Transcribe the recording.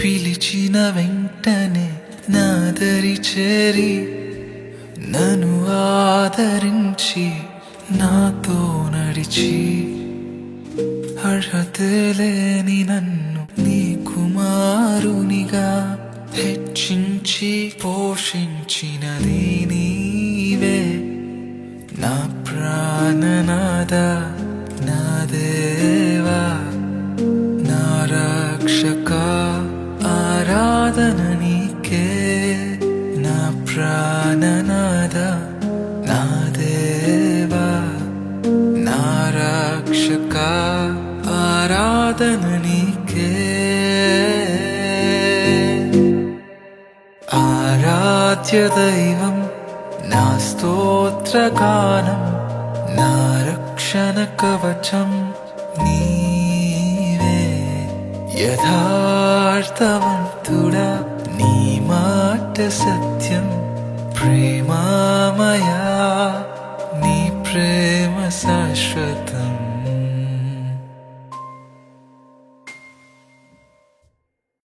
పిలిచిన వెంటనే నాదరి చేరి నన్ను ఆదరించి నాతో నడిచి అర్హతలేని నన్ను నీ కుమారునిగా హెచ్చించి పోషించినది నీవే నా ప్రాణనాథ నా దేవా నా రక్షక ఆరాధన నీకే నా ప్రాణనాథ నా దేవా నా రక్షక ఆరాధన నీకే ఆరాధ్య దైవం నా స్తోత్రగానం నా రక్షణ కవచం నీవే యథార్థవంతుడా నీ మాట సత్యం ప్రేమామయా నీ ప్రేమ శాశ్వతం